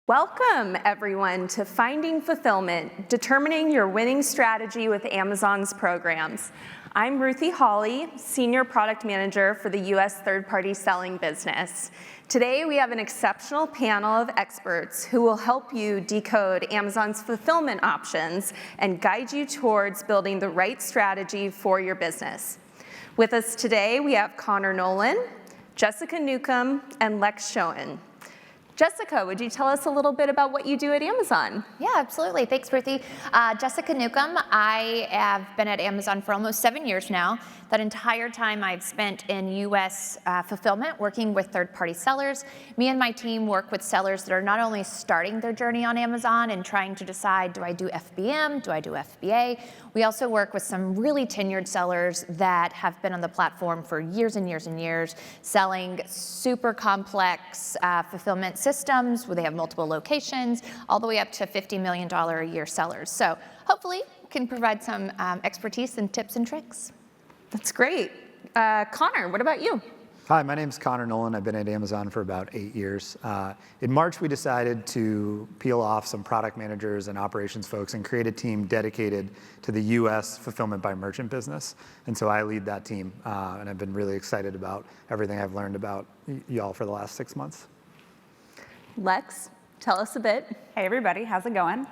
Welcome, everyone, to Finding Fulfillment, Determining Your Winning Strategy with Amazon's Programs. I'm Ruthie Hawley, Senior Product Manager for the U.S. third-party selling business. Today, we have an exceptional panel of experts who will help you decode Amazon's fulfillment options and guide you towards building the right strategy for your business. With us today, we have Connor Nolan, Jessica Newcomb, and Lex Schoen. Jessica, would you tell us a little bit about what you do at Amazon? Yeah, absolutely. Thanks, Ruthie. Jessica Newcomb. I have been at Amazon for almost 7 years now. That entire time I've spent in U.S. fulfillment, working with third-party sellers. Me and my team work with sellers that are not only starting their journey on Amazon and trying to decide, do I do FBM, do I do FBA? We also work with some really tenured sellers that have been on the platform for years and years and years, selling super complex fulfillment systems where they have multiple locations, all the way up to $50 million a year sellers. So hopefully we can provide some expertise and tips and tricks. That's great. Connor, what about you? Hi, my name's Connor Nolan. I've been at Amazon for about 8 years. In March, we decided to peel off some product managers and operations folks and create a team dedicated to the U.S. fulfillment by merchant business. And so I lead that team, and I've been really excited about everything I've learned about y'all for the last 6 months. Lex, tell us a bit. Hey everybody, how's it going?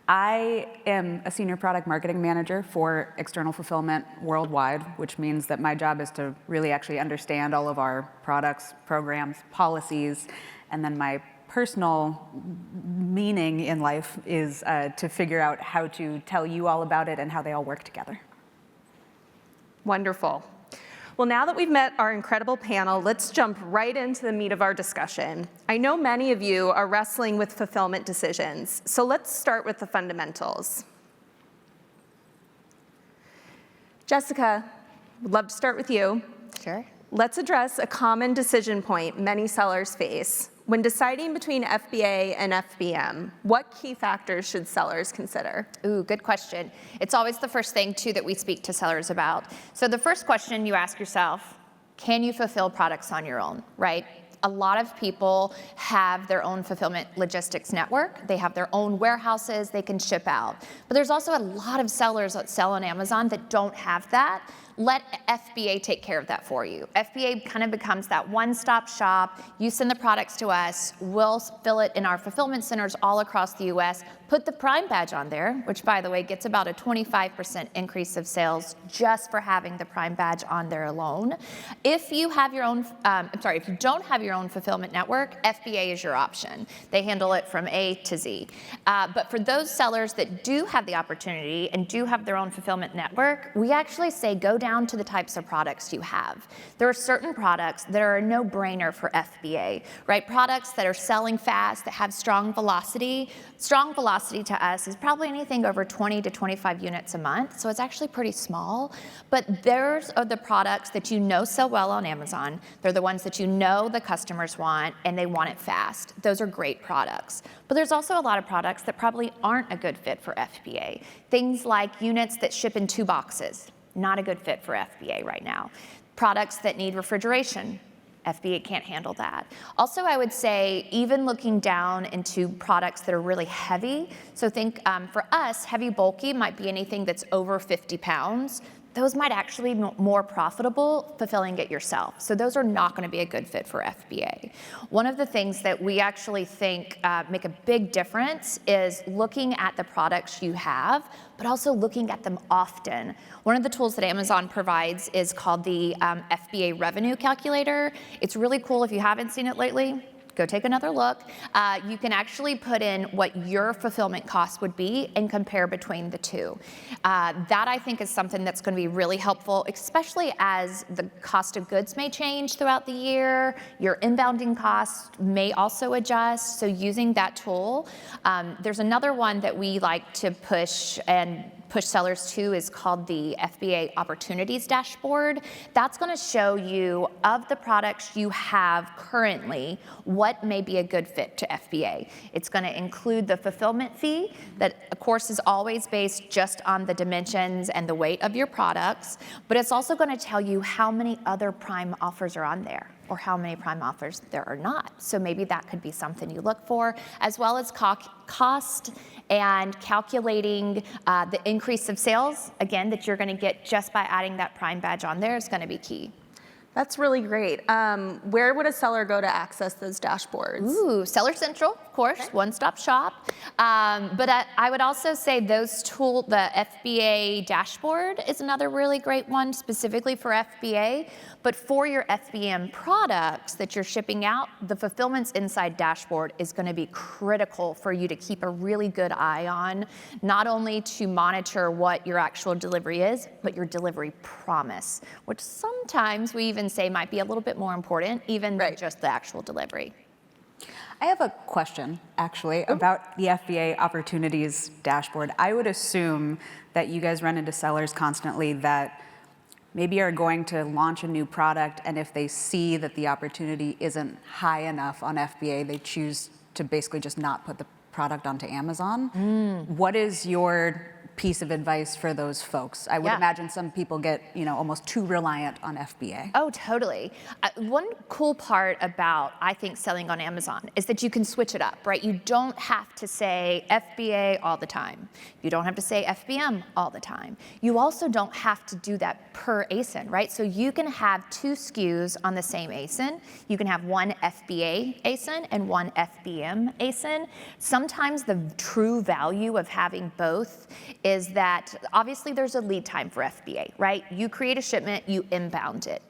I am a senior product marketing manager for external fulfillment worldwide, which means that my job is to really actually understand all of our products, programs, policies, and then my personal meaning in life is to figure out how to tell you all about it and how they all work together. Wonderful. Well, now that we've met our incredible panel, let's jump right into the meat of our discussion. I know many of you are wrestling with fulfillment decisions, so let's start with the fundamentals. Jessica, would love to start with you. Sure. Let's address a common decision point many sellers face. When deciding between FBA and FBM, what key factors should sellers consider? Ooh, good question. It's always the first thing, too, that we speak to sellers about. So the first question you ask yourself, can you fulfill products on your own, right? A lot of people have their own fulfillment logistics network. They have their own warehouses they can ship out. But there's also a lot of sellers that sell on Amazon that don't have that. Let FBA take care of that for you. FBA kind of becomes that one-stop shop. You send the products to us, we'll fill it in our fulfillment centers all across the US, put the Prime badge on there, which by the way gets about a 25% increase of sales just for having the Prime badge on there alone. If you have your own, if you don't have your own fulfillment network, FBA is your option. They handle it from A to Z. But for those sellers that do have the opportunity and do have their own fulfillment network, we actually say go down to the types of products you have. There are certain products that are a no-brainer for FBA, right? Products that are selling fast, that have strong velocity. Strong velocity to us is probably anything over 20 to 25 units a month, so it's actually pretty small. But those are the products that you know sell well on Amazon. They're the ones that you know the customers want, and they want it fast. Those are great products. But there's also a lot of products that probably aren't a good fit for FBA. Things like units that ship in 2 boxes. Not a good fit for FBA right now. Products that need refrigeration, FBA can't handle that. Also, I would say even looking down into products that are really heavy, so think for us, heavy bulky might be anything that's over 50 pounds. Those might actually be more profitable fulfilling it yourself. So those are not gonna be a good fit for FBA. One of the things that we actually think make a big difference is looking at the products you have, but also looking at them often. One of the tools that Amazon provides is called the FBA Revenue Calculator. It's really cool if you haven't seen it lately. Go take another look. You can actually put in what your fulfillment costs would be and compare between the two. That I think is something that's going to be really helpful, especially as the cost of goods may change throughout the year. Your inbounding costs may also adjust. So using that tool, there's another one that we like to push sellers to is called the FBA Opportunities Dashboard. That's going to show you of the products you have currently, what may be a good fit to FBA. It's going to include the fulfillment fee that, of course, is always based just on the dimensions and the weight of your products, but it's also going to tell you how many other Prime offers are on there. or how many prime offers there are not. So maybe that could be something you look for, as well as cost and calculating the increase of sales, again, that you're gonna get just by adding that Prime badge on there is gonna be key. That's really great. Where would a seller go to access those dashboards? Ooh, Seller Central, of course, one-stop shop. But I would also say the FBA dashboard is another really great one, specifically for FBA. But for your FBM products that you're shipping out, the Fulfillment's Inside dashboard is going to be critical for you to keep a really good eye on, not only to monitor what your actual delivery is, but your delivery promise, which sometimes we even say might be a little bit more important even than just the actual delivery. I have a question, actually, about the FBA Opportunities dashboard. I would assume that you guys run into sellers constantly that maybe are going to launch a new product, and if they see that the opportunity isn't high enough on FBA, they choose to basically just not put the product onto Amazon. What is your piece of advice for those folks? I would imagine some people get, almost too reliant on FBA. Oh, totally. One cool part about, I think, selling on Amazon is that you can switch it up, right? You don't have to say FBA all the time. You don't have to say FBM all the time. You also don't have to do that per ASIN, right? So you can have 2 SKUs on the same ASIN. You can have one FBA ASIN and one FBM ASIN. Sometimes the true value of having both is that obviously there's a lead time for FBA, right? You create a shipment, you inbound it.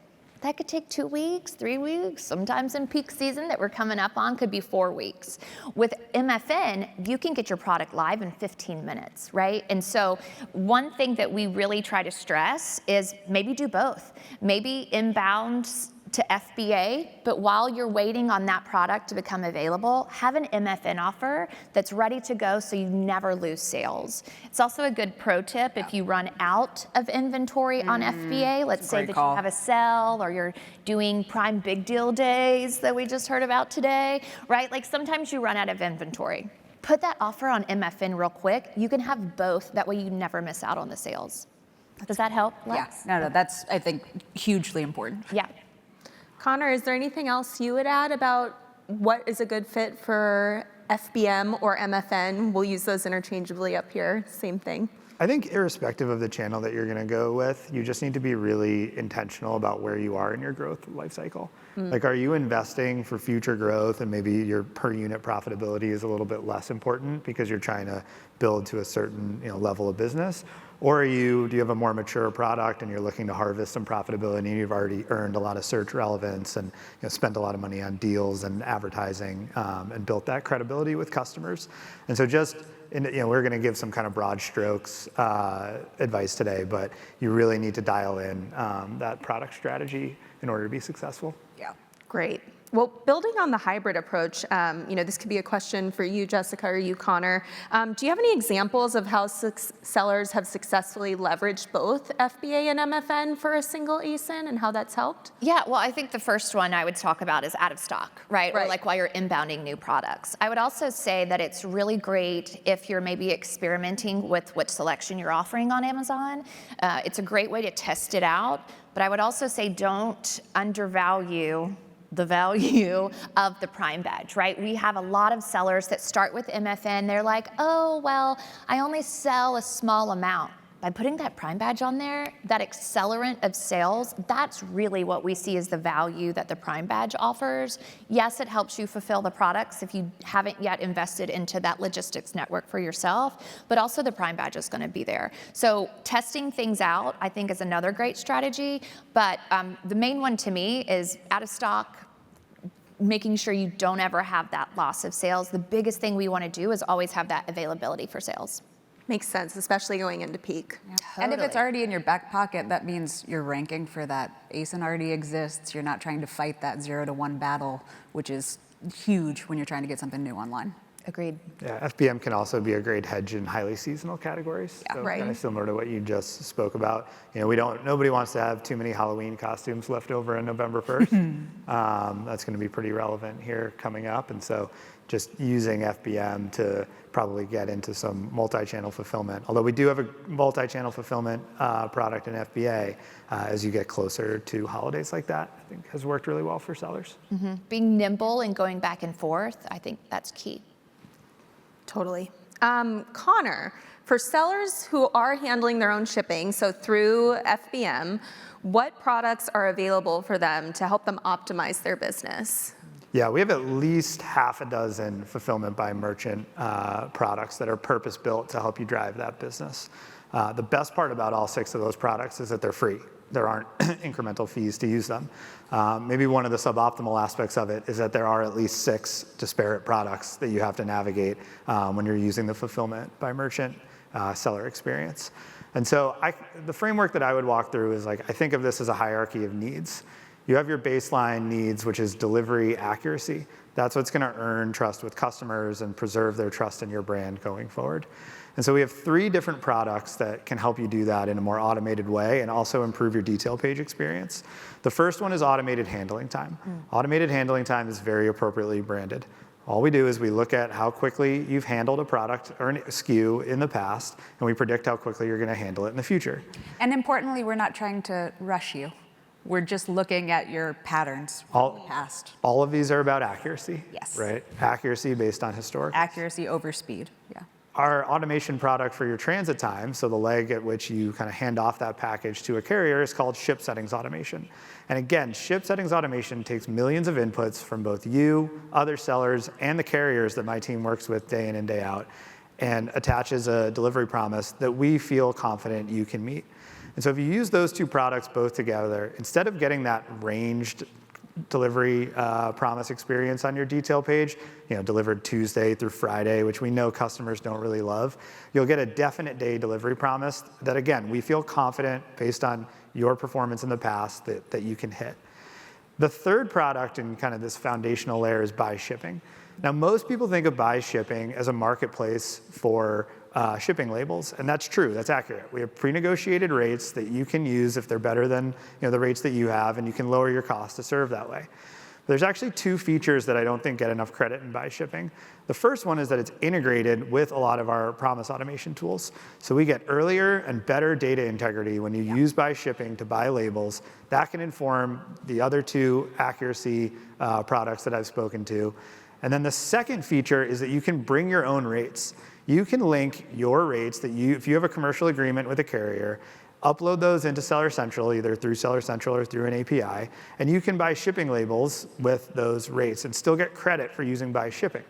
That could take 2 weeks, 3 weeks, sometimes in peak season that we're coming up on could be 4 weeks. With MFN, you can get your product live in 15 minutes, right? And so one thing that we really try to stress is maybe do both. Maybe inbound to FBA, but while you're waiting on that product to become available, have an MFN offer that's ready to go so you never lose sales. It's also a good pro tip if you run out of inventory on FBA. Let's say that you have a sale or you're doing Prime Big Deal days that we just heard about today, right? Like sometimes you run out of inventory. Put that offer on MFN real quick. You can have both. That way you never miss out on the sales. Does that help, Lex? Yeah, no, that's, I think, hugely important. Yeah. Connor, is there anything else you would add about what is a good fit for FBM or MFN? We'll use those interchangeably up here, same thing. I think irrespective of the channel that you're going to go with, you just need to be really intentional about where you are in your growth life cycle. Like, are you investing for future growth and maybe your per unit profitability is a little bit less important because you're trying to build to a certain level of business? Or do you have a more mature product and you're looking to harvest some profitability and you've already earned a lot of search relevance and spent a lot of money on deals and advertising and built that credibility with customers? And so we're going to give some kind of broad strokes advice today, but you really need to dial in that product strategy in order to be successful. Yeah. Great. Well, building on the hybrid approach, this could be a question for you, Jessica, or you, Connor. Do you have any examples of how sellers have successfully leveraged both FBA and MFN for a single ASIN and how that's helped? Yeah, well, I think the first one I would talk about is out of stock, right? Or like while you're inbounding new products. I would also say that it's really great if you're maybe experimenting with what selection you're offering on Amazon. It's a great way to test it out. But I would also say don't undervalue the value of the Prime badge, right? We have a lot of sellers that start with MFN. They're like, oh, well, I only sell a small amount. By putting that Prime badge on there, that accelerant of sales, that's really what we see as the value that the Prime badge offers. Yes, it helps you fulfill the products if you haven't yet invested into that logistics network for yourself, but also the Prime badge is gonna be there. So testing things out, I think, is another great strategy, but the main one to me is out of stock, making sure you don't ever have that loss of sales. The biggest thing we wanna do is always have that availability for sales. Makes sense, especially going into peak. Yeah. And if it's already in your back pocket, that means your ranking for that ASIN already exists. You're not trying to fight that 0 to 1 battle, which is huge when you're trying to get something new online. Agreed. Yeah, FBM can also be a great hedge in highly seasonal categories. Yeah, so right. kind of similar to what you just spoke about. Nobody wants to have too many Halloween costumes left over on November 1st. That's going to be pretty relevant here coming up. And so just using FBM to probably get into some multi-channel fulfillment. Although we do have a multi-channel fulfillment product in FBA, as you get closer to holidays like that, I think has worked really well for sellers. Being nimble and going back and forth, I think that's key. Totally. Connor, for sellers who are handling their own shipping, so through FBM, what products are available for them to help them optimize their business? Yeah, we have at least half a dozen fulfillment by merchant products that are purpose-built to help you drive that business. The best part about all 6 of those products is that they're free. There aren't incremental fees to use them. Maybe one of the suboptimal aspects of it is that there are at least 6 disparate products that you have to navigate when you're using the fulfillment by merchant seller experience. And so the framework that I would walk through is I think of this as a hierarchy of needs. You have your baseline needs, which is delivery accuracy. That's what's going to earn trust with customers and preserve their trust in your brand going forward. And so we have 3 different products that can help you do that in a more automated way and also improve your detail page experience. The first one is automated handling time. Automated handling time is very appropriately branded. All we do is we look at how quickly you've handled a product or a SKU in the past, and we predict how quickly you're going to handle it in the future. And importantly, we're not trying to rush you. We're just looking at your patterns from the past. All of these are about accuracy. Yes. Right? Accuracy based on historic. Accuracy over speed, yeah. Our automation product for your transit time, so the leg at which you kind of hand off that package to a carrier, is called Ship Settings Automation. And again, Ship Settings Automation takes millions of inputs from both you, other sellers, and the carriers that my team works with day in and day out, and attaches a delivery promise that we feel confident you can meet. And so if you use those 2 products both together, instead of getting that ranged delivery promise experience on your detail page, delivered Tuesday through Friday, which we know customers don't really love, you'll get a definite day delivery promise that, again, we feel confident based on your performance in the past that you can hit. The third product in kind of this foundational layer is Buy Shipping. Now, most people think of Buy Shipping as a marketplace for shipping labels, and that's true, that's accurate. We have pre-negotiated rates that you can use if they're better than the rates that you have, and you can lower your cost to serve that way. There's actually 2 features that I don't think get enough credit in Buy Shipping. The first one is that it's integrated with a lot of our promise automation tools. So we get earlier and better data integrity when you use Buy Shipping to buy labels. That can inform the other 2 accuracy products that I've spoken to. And then the second feature is that you can bring your own rates. You can link your rates that if you have a commercial agreement with a carrier, upload those into Seller Central, either through Seller Central or through an API, and you can buy shipping labels with those rates and still get credit for using Buy Shipping.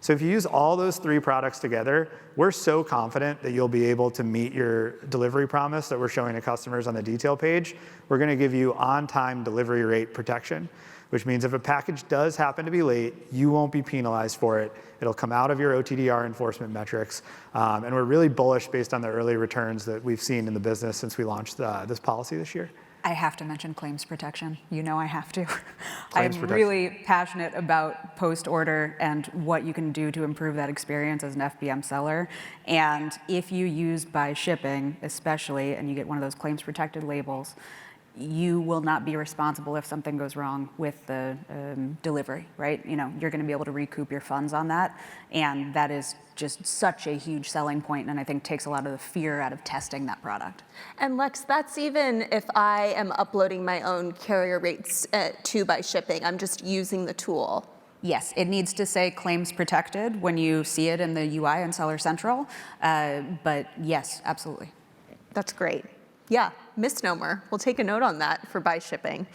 So if you use all those 3 products together, we're so confident that you'll be able to meet your delivery promise that we're showing to customers on the detail page. We're going to give you on-time delivery rate protection, which means if a package does happen to be late, you won't be penalized for it. It'll come out of your OTDR enforcement metrics. And we're really bullish based on the early returns that we've seen in the business since we launched this policy this year. I have to mention claims protection. I have to. Claims I'm protection. really passionate about post-order and what you can do to improve that experience as an FBM seller. And if you use Buy Shipping, especially, and you get one of those claims protected labels, you will not be responsible if something goes wrong with the delivery, right? You're going to be able to recoup your funds on that. And that is just such a huge selling point, and I think takes a lot of the fear out of testing that product. And Lex, that's even if I am uploading my own carrier rates to Buy Shipping. I'm just using the tool. Yes, it needs to say claims protected when you see it in the UI in Seller Central. But yes, absolutely. That's great. Yeah, misnomer. We'll take a note on that for Buy Shipping.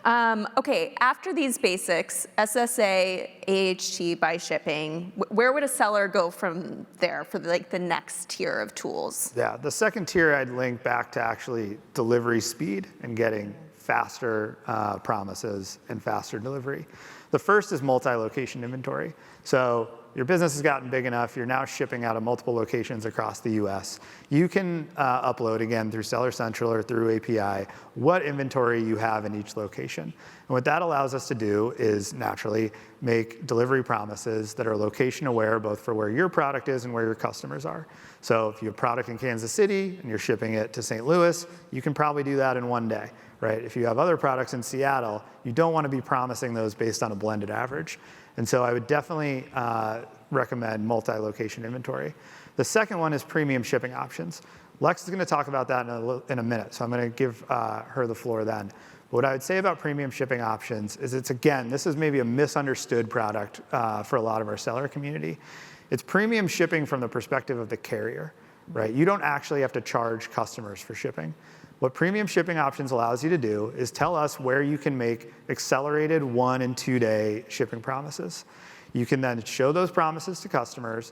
Okay, after these basics, SSA, AHT, Buy Shipping, where would a seller go from there for the next tier of tools? Yeah, the second tier I'd link back to actually delivery speed and getting faster promises and faster delivery. The first is multi-location inventory. So your business has gotten big enough, you're now shipping out of multiple locations across the US. You can upload, again, through Seller Central or through API, what inventory you have in each location. And what that allows us to do is naturally make delivery promises that are location aware, both for where your product is and where your customers are. So if you have product in Kansas City and you're shipping it to St. Louis, you can probably do that in one day, right? If you have other products in Seattle, you don't want to be promising those based on a blended average. And so I would definitely recommend multi-location inventory. The second one is premium shipping options. Lex is going to talk about that in a minute, so I'm going to give her the floor then. But what I would say about premium shipping options is this is maybe a misunderstood product for a lot of our seller community. It's premium shipping from the perspective of the carrier, right? You don't actually have to charge customers for shipping. What premium shipping options allows you to do is tell us where you can make accelerated 1 and 2 day shipping promises. You can then show those promises to customers,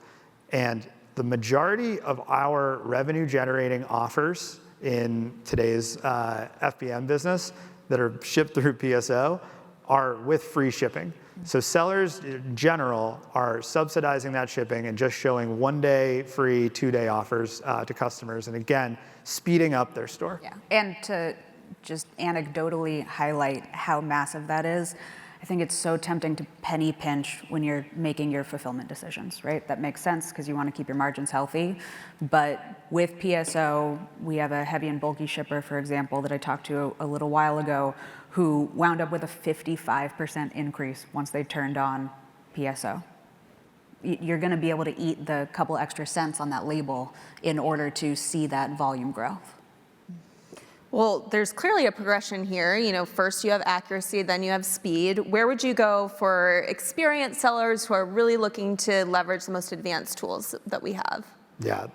and the majority of our revenue generating offers in today's FBM business that are shipped through PSO are with free shipping. So sellers in general are subsidizing that shipping and just showing 1 day free, 2 day offers to customers. And again, speeding up their store. Yeah, and to just anecdotally highlight how massive that is, I think it's so tempting to penny pinch when you're making your fulfillment decisions, right? That makes sense because you want to keep your margins healthy. But with PSO, we have a heavy and bulky shipper, for example, that I talked to a little while ago, who wound up with a 55% increase once they turned on PSO. You're going to be able to eat the couple extra cents on that label in order to see that volume growth. Well, there's clearly a progression here. You know, first you have accuracy, then you have speed. Where would you go for experienced sellers who are really looking to leverage the most advanced tools that we have? Yeah,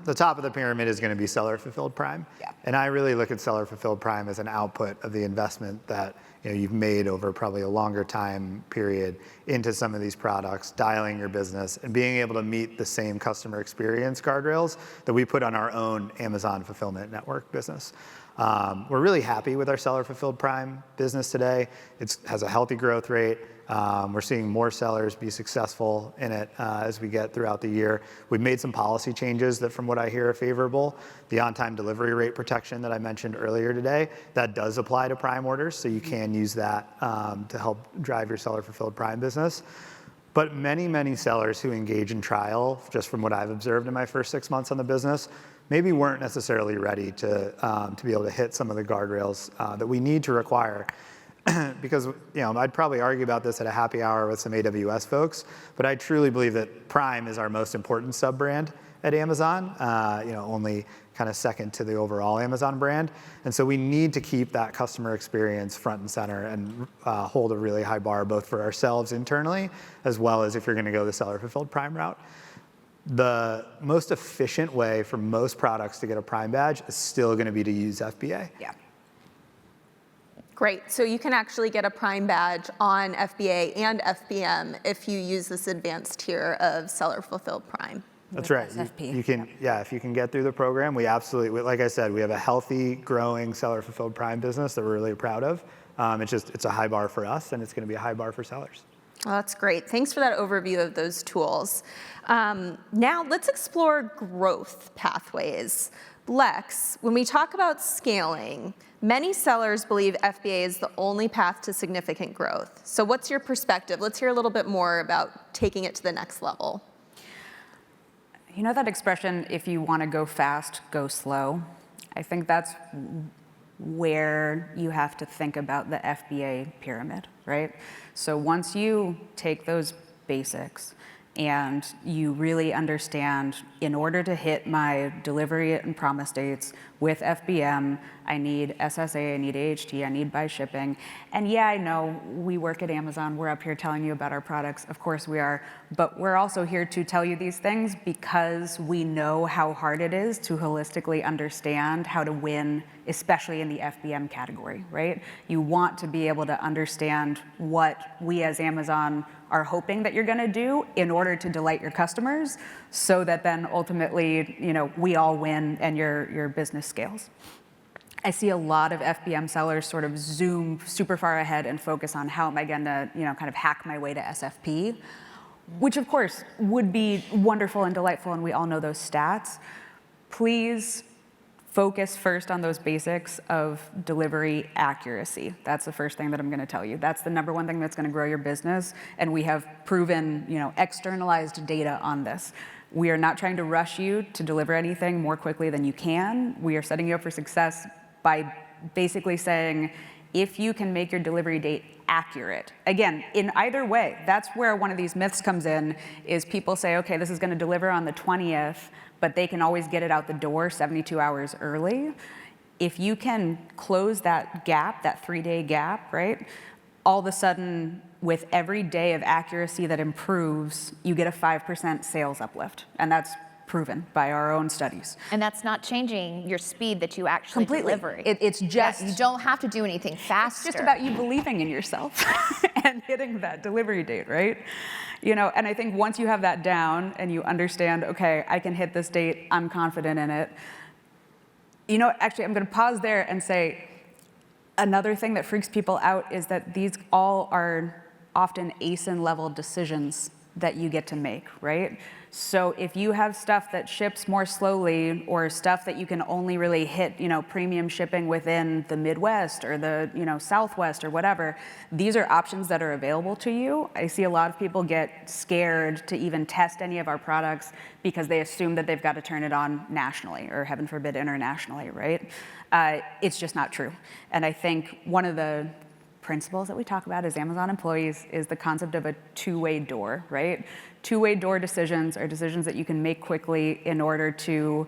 the top of the pyramid is going to be Seller Fulfilled Prime. Yeah. And I really look at Seller Fulfilled Prime as an output of the investment that you've made over probably a longer time period into some of these products, dialing your business, and being able to meet the same customer experience guardrails that we put on our own Amazon Fulfillment Network business. We're really happy with our Seller Fulfilled Prime business today. It has a healthy growth rate. We're seeing more sellers be successful in it as we get throughout the year. We've made some policy changes that, from what I hear, are favorable. The on-time delivery rate protection that I mentioned earlier today, that does apply to Prime orders, so you can use that to help drive your Seller Fulfilled Prime business. But many, many sellers who engage in trial, just from what I've observed in my first 6 months on the business, maybe weren't necessarily ready to be able to hit some of the guardrails that we need to require. Because I'd probably argue about this at a happy hour with some AWS folks, but I truly believe that Prime is our most important sub-brand at Amazon, only kind of second to the overall Amazon brand. And so we need to keep that customer experience front and center and hold a really high bar, both for ourselves internally, as well as if you're going to go the Seller Fulfilled Prime route. The most efficient way for most products to get a Prime badge is still going to be to use FBA. Yeah. Great. So you can actually get a Prime badge on FBA and FBM if you use this advanced tier of Seller Fulfilled Prime. That's right. SFP. You can, if you can get through the program, we absolutely, like I said, we have a healthy, growing Seller Fulfilled Prime business that we're really proud of. It's a high bar for us, and it's going to be a high bar for sellers. Oh, that's great. Thanks for that overview of those tools. Now let's explore growth pathways. Lex, when we talk about scaling, many sellers believe FBA is the only path to significant growth. So what's your perspective? Let's hear a little bit more about taking it to the next level. You know that expression, if you want to go fast, go slow? I think that's where you have to think about the FBA pyramid, right? So once you take those basics and you really understand, in order to hit my delivery and promise dates with FBM, I need SSA, I need AHT, I need buy shipping. And yeah, I know we work at Amazon, we're up here telling you about our products, of course we are, but we're also here to tell you these things because we know how hard it is to holistically understand how to win, especially in the FBM category, right? You want to be able to understand what we as Amazon are hoping that you're going to do in order to delight your customers, so that then ultimately, we all win and your business scales. I see a lot of FBM sellers sort of zoom super far ahead and focus on how am I going to, kind of hack my way to SFP, which of course would be wonderful and delightful, and we all know those stats. Please focus first on those basics of delivery accuracy. That's the first thing that I'm going to tell you. That's the number one thing that's going to grow your business, and we have proven, externalized data on this. We are not trying to rush you to deliver anything more quickly than you can. We are setting you up for success by basically saying, if you can make your delivery date accurate. Again, in either way, that's where one of these myths comes in, is people say, okay, this is going to deliver on the 20th, but they can always get it out the door 72 hours early. If you can close that gap, that 3-day gap, right? All of a sudden, with every day of accuracy that improves, you get a 5% sales uplift. And that's proven by our own studies. And that's not changing your speed that you actually Completely. deliver. It's just, you don't have to do anything faster. it's just about you believing in yourself and hitting that delivery date, right? And I think once you have that down and you understand, okay, I can hit this date, I'm confident in it. Actually, I'm going to pause there and say, another thing that freaks people out is that these all are often ASIN level decisions that you get to make, right? So if you have stuff that ships more slowly, or stuff that you can only really hit, premium shipping within the Midwest or the, Southwest or whatever, these are options that are available to you. I see a lot of people get scared to even test any of our products because they assume that they've got to turn it on nationally, or heaven forbid, internationally, right? It's just not true. And I think one of the principles that we talk about as Amazon employees is the concept of a two-way door, right? Two-way door decisions are decisions that you can make quickly in order to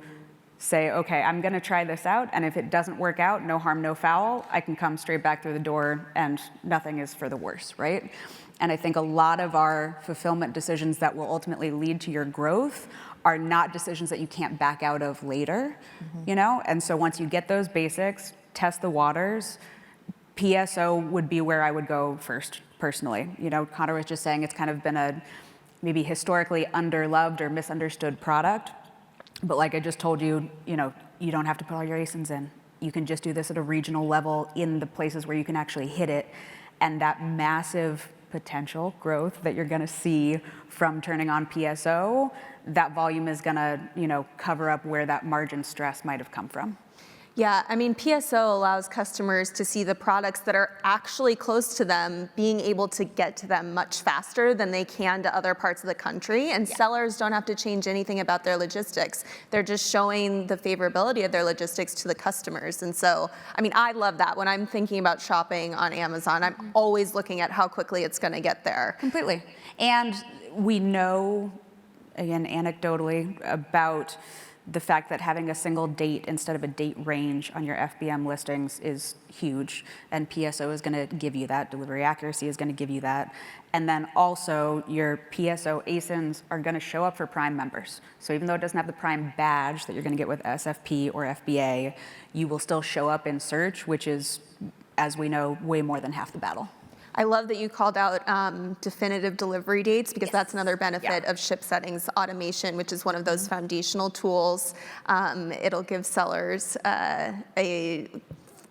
say, okay, I'm going to try this out, and if it doesn't work out, no harm, no foul, I can come straight back through the door and nothing is for the worse, right? And I think a lot of our fulfillment decisions that will ultimately lead to your growth are not decisions that you can't back out of later, And so once you get those basics, test the waters, PSO would be where I would go first, personally. Connor was just saying it's kind of been a maybe historically underloved or misunderstood product. But like I just told you, you don't have to put all your ASINs in. You can just do this at a regional level in the places where you can actually hit it. And that massive potential growth that you're going to see from turning on PSO, that volume is going to, cover up where that margin stress might have come from. Yeah, PSO allows customers to see the products that are actually close to them, being able to get to them much faster than they can to other parts of the country. And sellers don't have to change anything about their logistics. They're just showing the favorability of their logistics to the customers. And so, I love that. When I'm thinking about shopping on Amazon, I'm always looking at how quickly it's going to get there. Completely. And we know, again, anecdotally, about the fact that having a single date instead of a date range on your FBM listings is huge, and PSO is going to give you that. Delivery accuracy is going to give you that. And then also your PSO ASINs are going to show up for Prime members. So even though it doesn't have the Prime badge that you're going to get with SFP or FBA, you will still show up in search, which is, as we know, way more than half the battle. I love that you called out definitive delivery dates, because that's another benefit of ship settings automation, which is one of those foundational tools. It'll give sellers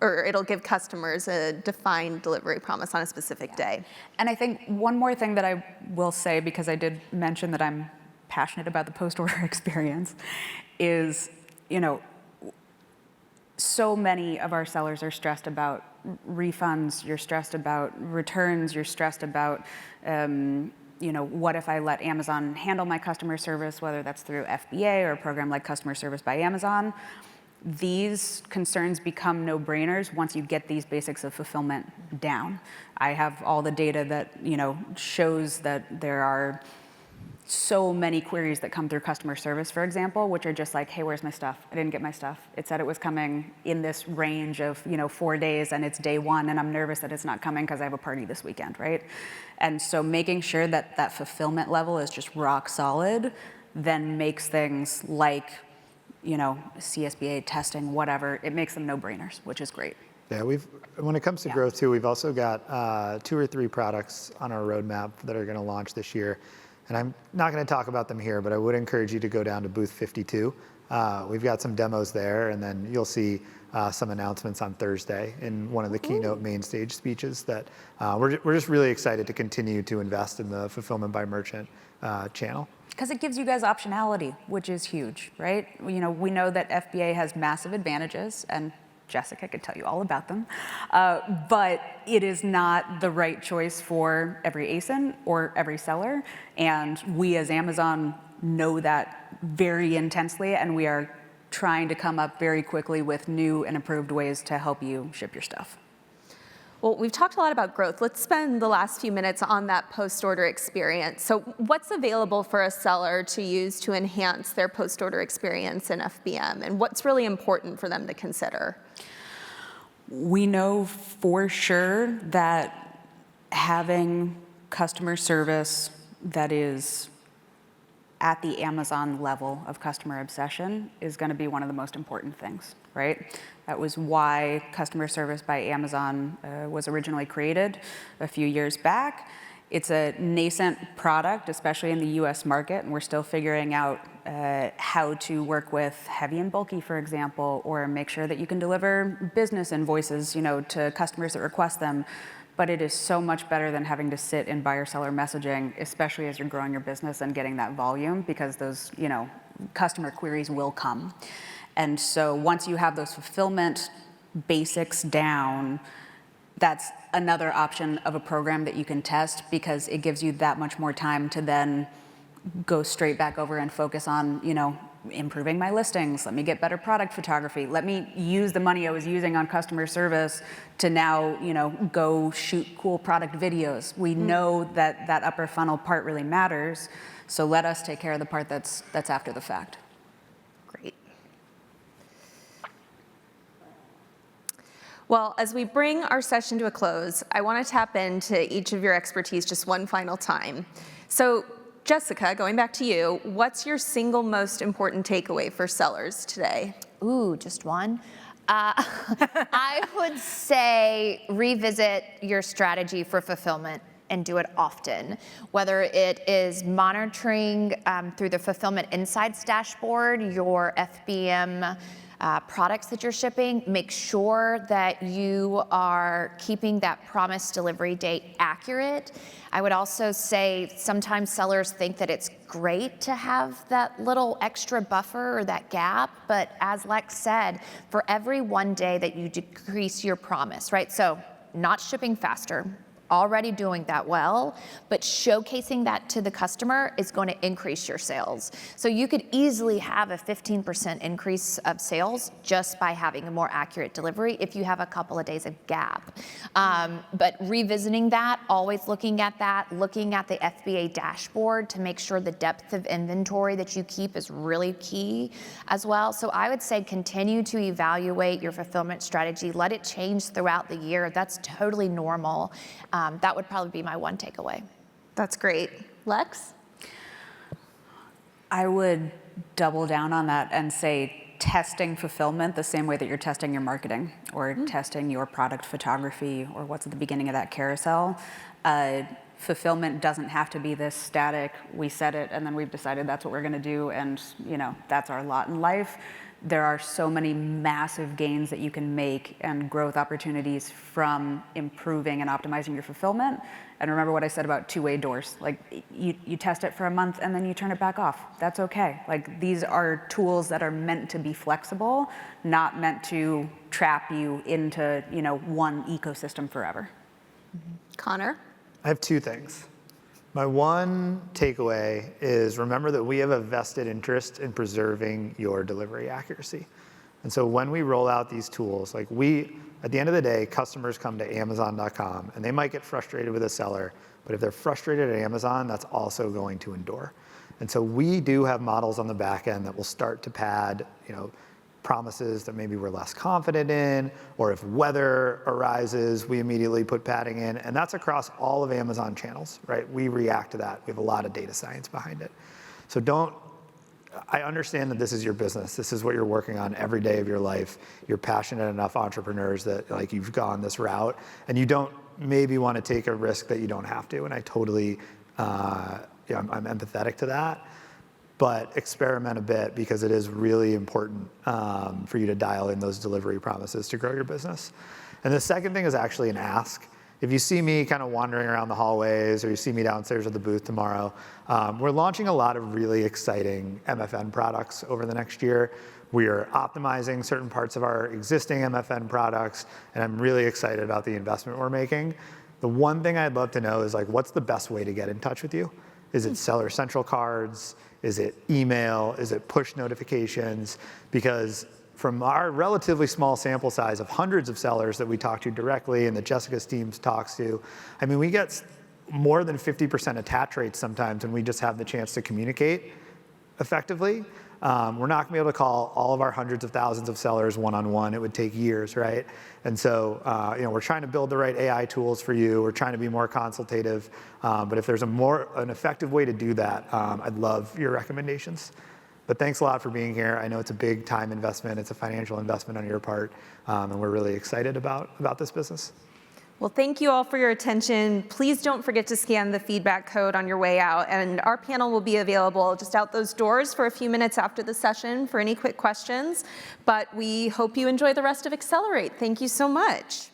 it'll give customers a defined delivery promise on a specific day. And I think one more thing that I will say, because I did mention that I'm passionate about the post-order experience, is, so many of our sellers are stressed about refunds, you're stressed about returns, you're stressed about, what if I let Amazon handle my customer service, whether that's through FBA or a program like Customer Service by Amazon. These concerns become no-brainers once you get these basics of fulfillment down. I have all the data that, shows that there are so many queries that come through customer service, for example, which are just like, hey, where's my stuff? I didn't get my stuff. It said it was coming in this range of 4 days, and it's day 1, and I'm nervous that it's not coming because I have a party this weekend, right? And so making sure that that fulfillment level is just rock solid then makes things like, CSBA testing, whatever, it makes them no-brainers, which is great. Yeah, when it comes to growth too, we've also got 2 or 3 products on our roadmap that are going to launch this year. And I'm not going to talk about them here, but I would encourage you to go down to booth 52. We've got some demos there, and then you'll see some announcements on Thursday in one of the keynote main stage speeches that we're just really excited to continue to invest in the Fulfillment by Merchant channel. Because it gives you guys optionality, which is huge, right? We know that FBA has massive advantages, and Jessica could tell you all about them, but it is not the right choice for every ASIN or every seller, and we as Amazon know that very intensely, and we are trying to come up very quickly with new and improved ways to help you ship your stuff. Well, we've talked a lot about growth. Let's spend the last few minutes on that post-order experience. So what's available for a seller to use to enhance their post-order experience in FBM, and what's really important for them to consider? We know for sure that having customer service that is at the Amazon level of customer obsession is going to be one of the most important things, right? That was why customer service by Amazon was originally created a few years back. It's a nascent product, especially in the US market, and we're still figuring out how to work with heavy and bulky, for example, or make sure that you can deliver business invoices, to customers that request them. But it is so much better than having to sit in buyer-seller messaging, especially as you're growing your business and getting that volume, because those, customer queries will come. And so once you have those fulfillment basics down, that's another option of a program that you can test, because it gives you that much more time to then go straight back over and focus on, improving my listings. Let me get better product photography. Let me use the money I was using on customer service to now, go shoot cool product videos. We know that that upper funnel part really matters, so let us take care of the part that's after the fact. Great. Well, as we bring our session to a close, I want to tap into each of your expertise just one final time. So, Jessica, going back to you, what's your single most important takeaway for sellers today? Ooh, just one. I would say revisit your strategy for fulfillment and do it often. Whether it is monitoring through the Fulfillment Insights dashboard, your FBM products that you're shipping, make sure that you are keeping that promised delivery date accurate. I would also say sometimes sellers think that it's great to have that little extra buffer or that gap, but as Lex said, for every one day that you decrease your promise, right? So not shipping faster, already doing that well, but showcasing that to the customer is going to increase your sales. So you could easily have a 15% increase of sales just by having a more accurate delivery if you have a couple of days of gap. But revisiting that, always looking at that, looking at the FBA dashboard to make sure the depth of inventory that you keep is really key as well. So I would say continue to evaluate your fulfillment strategy. Let it change throughout the year. That's totally normal. That would probably be my one takeaway. That's great. Lex? I would double down on that and say testing fulfillment the same way that you're testing your marketing or testing your product photography or what's at the beginning of that carousel. Fulfillment doesn't have to be this static, we said it and then we've decided that's what we're gonna do and that's our lot in life. There are so many massive gains that you can make and growth opportunities from improving and optimizing your fulfillment. And remember what I said about two-way doors. Like you test it for a month and then you turn it back off. That's okay. Like these are tools that are meant to be flexible, not meant to trap you into one ecosystem forever. Connor? I have two things. My one takeaway is remember that we have a vested interest in preserving your delivery accuracy. And so when we roll out these tools, at the end of the day, customers come to Amazon.com and they might get frustrated with a seller, but if they're frustrated at Amazon, that's also going to endure. And so we do have models on the back end that will start to pad, promises that maybe we're less confident in, or if weather arises, we immediately put padding in, and that's across all of Amazon channels, right? We react to that. We have a lot of data science behind it. So I understand that this is your business. This is what you're working on every day of your life. You're passionate enough entrepreneurs that you've gone this route, and you don't maybe want to take a risk that you don't have to, and I totally, I'm empathetic to that. but experiment a bit because it is really important for you to dial in those delivery promises to grow your business. And the second thing is actually an ask. If you see me kind of wandering around the hallways or you see me downstairs at the booth tomorrow, we're launching a lot of really exciting MFN products over the next year. We are optimizing certain parts of our existing MFN products, and I'm really excited about the investment we're making. The one thing I'd love to know is, like, what's the best way to get in touch with you? Is it Seller Central cards? Is it email? Is it push notifications? Because from our relatively small sample size of hundreds of sellers that we talk to directly and that Jessica's team talks to, I mean, we get more than 50% attach rates sometimes when we just have the chance to communicate effectively. We're not gonna be able to call all of our hundreds of thousands of sellers one-on-one. It would take years, right? And so, we're trying to build the right AI tools for you. We're trying to be more consultative. But if there's an effective way to do that, I'd love your recommendations. But thanks a lot for being here. I know it's a big time investment. It's a financial investment on your part. And we're really excited about this business. Well, thank you all for your attention. Please don't forget to scan the feedback code on your way out. And our panel will be available just out those doors for a few minutes after the session for any quick questions. But we hope you enjoy the rest of Accelerate. Thank you so much.